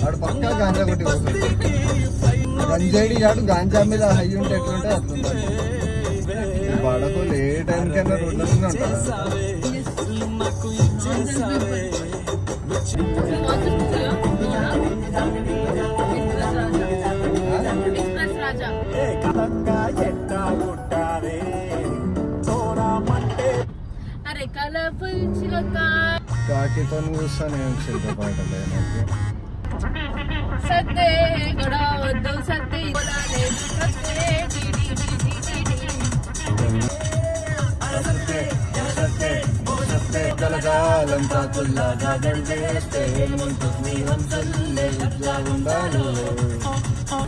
వాడు పక్కా గాంజా కొట్టి పోతుంది. గంజాడి కాడు గాంజా మీద హై ఉంటే ఎట్లుంటే అట్లుంటుంది. పడకలు ఏ టైం కన్నా రోడ్లలోనే ఉంటారు. కాకితో చూస్తాను ఏం క్షేత్ర పాటలే నాకు.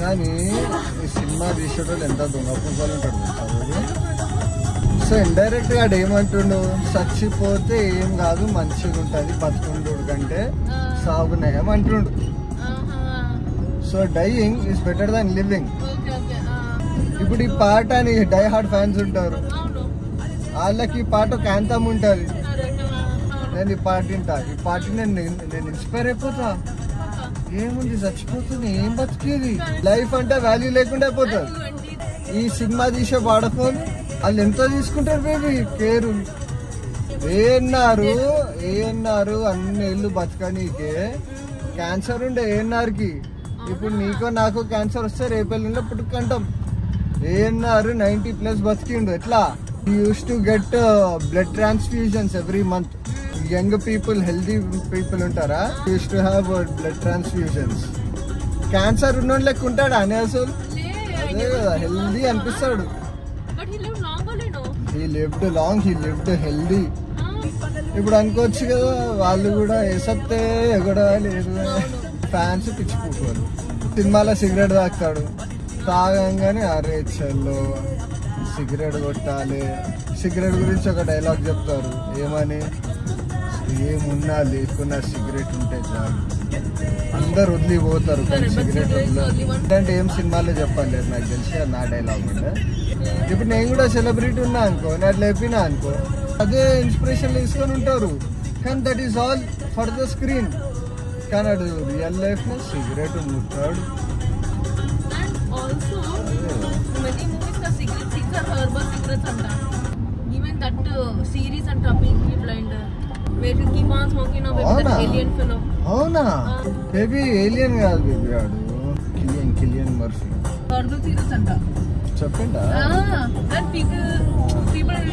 కానీ ఈ సినిమా తీసేటోళ్ళు ఎంత దొంగ పువ్వులు ఉంటాడు. సో ఇండైరెక్ట్ గా ఏమంటుండు, చచ్చిపోతే ఏం కాదు మంచిగా ఉంటుంది బతుకుండు కంటే సాగు నయం అంటుండు. So dying is better than living. ఇప్పుడు ఈ పాట అని డై హార్డ్ ఫ్యాన్స్ ఉంటారు, వాళ్ళకి ఈ పాట ఒక యాంథమ్ ఉంటుంది. నేను ఈ పాట వింటా, ఈ పాట నేను ఇన్స్పైర్ అయిపోతా. ఏముంది చచ్చిపోతుంది ఏం బతికేది, లైఫ్ అంటే వాల్యూ లేకుండా అయిపోతుంది. ఈ సినిమా తీసే వాడుకొని వాళ్ళు ఎంత తీసుకుంటారు బేబీ కేరు. ఏన్నారు అన్ని ఇల్లు బతకనీకే క్యాన్సర్ ఉండే ఏఎన్ఆర్కి. ఇప్పుడు నీకో నాకు క్యాన్సర్ వస్తే రేపెల్లిలో పుట్టుకుంటాం. ఏఎన్ఆర్ 90+ బతికిండు. ఎట్లా? Used to get blood transfusions every month. Young people healthy people ఉంటారా, used to have blood transfusions. Cancer ఉన్నోడు లెక్క ఉంటాడా అని అసలు? అదే కదా, హెల్దీ అనిపిస్తాడు. He lived long, he lived healthy. ఇప్పుడు అనుకోవచ్చు కదా వాళ్ళు కూడా వేసత్తే ఎగడా లేదు. ఫ్యాన్స్ పిచ్చిపోతారు. సినిమాలో సిగరెట్ తాగుతాడు, తాగంగానే అరే చల్లో సిగరెట్ కొట్టాలి. సిగరెట్ గురించి ఒక డైలాగ్ చెప్తారు, ఏమని, ఏమున్నా లేకున్నా సిగరెట్ ఉంటే చాలు. అందరు వదిలిపోతారు కానీ సిగరెట్ వదిలేదు అంటే ఏం సినిమాలో చెప్పలేదు నాకు తెలిసి. నా డైలాగ్ ఉంటే ఇప్పుడు నేను కూడా సెలబ్రిటీ ఉన్నా అనుకో, నేను అట్లా చెప్పినా అనుకో, అదే ఇన్స్పిరేషన్ తీసుకొని ఉంటారు. కానీ that is all for the screen. కానీ అటు రియల్ లైఫ్ లో సిగరెట్ ముట్టాడు. అవునా బేబీ? ఏలియన్ కాదు బేబీ, వాడు కిలియన్ మర్ఫీ. చెప్పిండా?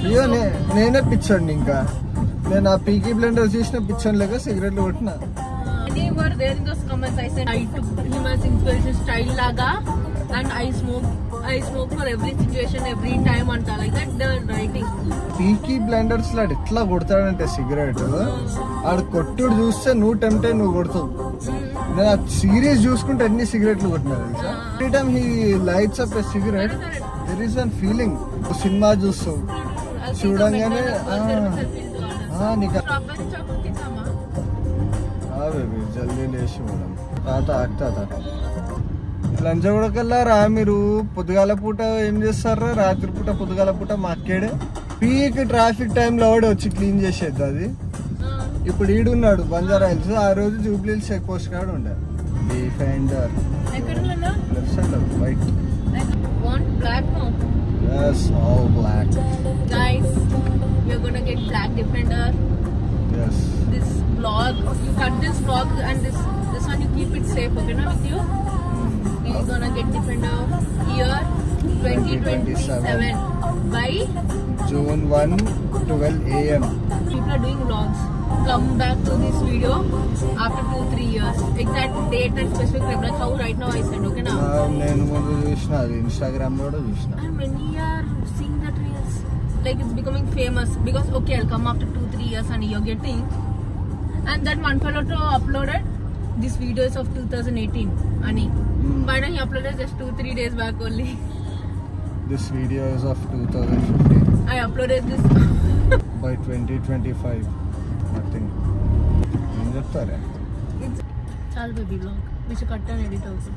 అయ్యో నేనే పిచ్చండి. ఇంకా నేను ఆ పీకీ బ్లెండర్ చూసిన పిచ్చని లేక సిగరెట్లు కొట్టిన. పీకీ బ్లెండర్స్ లో ఎట్లా కొడతాడంటే సిగరెట్, ఆడు కొట్టుడు చూస్తే నువ్వు టెంప్ట్ అయి నువ్వు కొడతావు. నేను ఆ సిరీస్ చూసుకుంటే ఎన్ని సిగరెట్లు కొట్టినా తెలుసా. Every time he lights up a cigarette there is one feeling. Cinema చూస్తావు చూడంగానే బేబీ జల్దీ లేచి పోదాం. తాత లంచ కూడా కల్లారా మీరు? పొద్దుగాల పూట ఏం చేస్తారా? రాత్రి పూట పొద్దుగాల పూట మా అక్కేడే పీక్ ట్రాఫిక్ టైంలో వాడు వచ్చి క్లీన్ చేసేది అది. ఇప్పుడు ఈడున్నాడు బంజారా హిల్స్, ఆ రోజు జూబ్లీ హిల్స్ చెక్ పోస్ట్ కాడ ఉండే. Defender left side white. Yes, all black. Guys, we are gonna get black Defender. Yes. This vlog, you cut this vlog and this one you keep it safe, okay, na with you? We're gonna get Defender year 2027 by June 1, 12 AM. People are doing vlogs. Come back to this video after 2-3 years. Exact date and specific time. Like how right now I said, okay na? నేను ముందు చూసిన అది Instagram లో కూడా చూసిన. And many are seeing that reels. Like it's becoming famous because okay, I'll come after 2-3 years and you're getting. And that one fellow uploaded this video is of 2018. Ani. But he uploaded just 2-3 days back only. This video is of 2015. I uploaded this by 2025. Nothing. ఏం చెప్తారా? It's all baby vlog. We should cut and edit also.